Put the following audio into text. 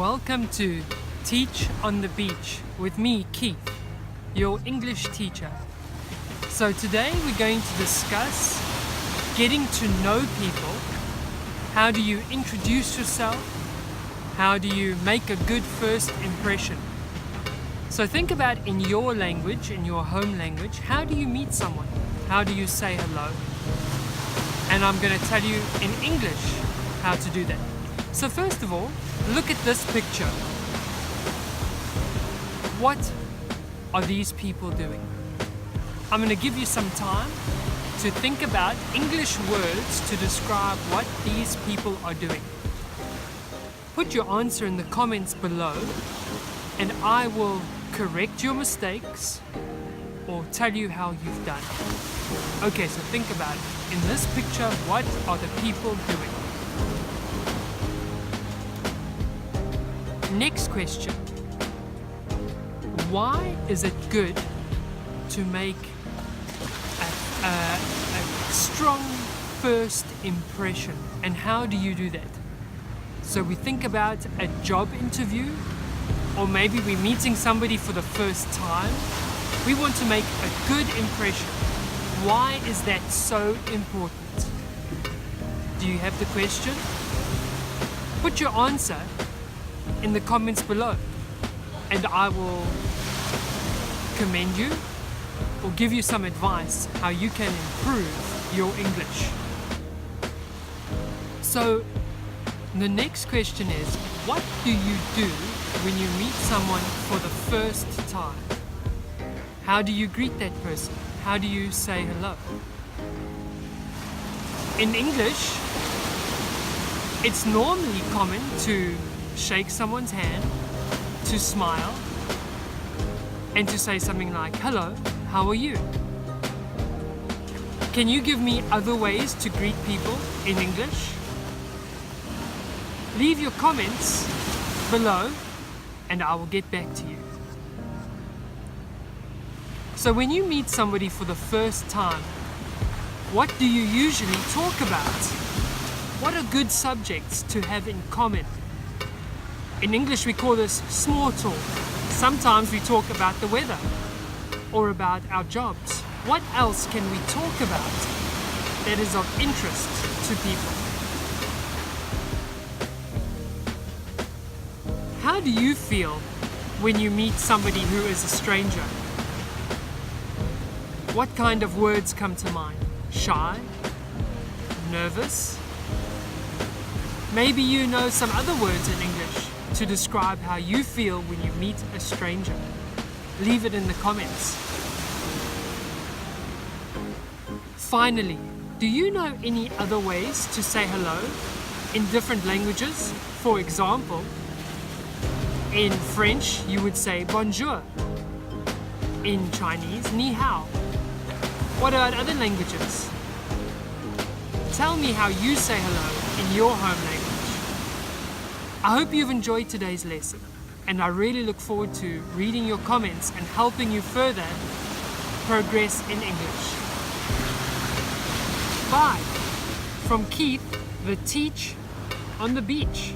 Welcome to Teach on the Beach with me, Keith, your English teacher. So today we're going to discuss getting to know people. How do you introduce yourself? How do you make a good first impression? So think about in your language, in your home language, how do you meet someone? How do you say hello? And I'm going to tell you in English how to do that. So first of all, look at this picture. What are these people doing? I'm going to give you some time to think about English words to describe what these people are doing. Put your answer in the comments below and I will correct your mistakes or tell you how you've done. Okay, so think about it. In this picture, what are the people doing? Next question. Why is it good to make a strong first impression? And how do you do that? So we think about a job interview, or maybe we're meeting somebody for the first time. We want to make a good impression. Why is that so important? Do you have the question? Put your answer in the comments below and I will commend you or give you some advice how you can improve your English. So the next question is, what do you do when you meet someone for the first time? How do you greet that person? How do you say hello? In English, it's normally common to shake someone's hand, to smile, and to say something like, hello, how are you? Can you give me other ways to greet people in English? Leave your comments below and I will get back to you. So when you meet somebody for the first time, what do you usually talk about? What are good subjects to have in common? In English we call this small talk. Sometimes we talk about the weather or about our jobs. What else can we talk about that is of interest to people? How do you feel when you meet somebody who is a stranger? What kind of words come to mind? Shy? Nervous? Maybe you know some other words in English to describe how you feel when you meet a stranger. Leave it in the comments. Finally, do you know any other ways to say hello in different languages? For example, in French you would say bonjour. In Chinese, ni hao. What about other languages? Tell me how you say hello in your home language. I hope you've enjoyed today's lesson, and I really look forward to reading your comments and helping you further progress in English. Bye! From Keith, the Teach on the Beach.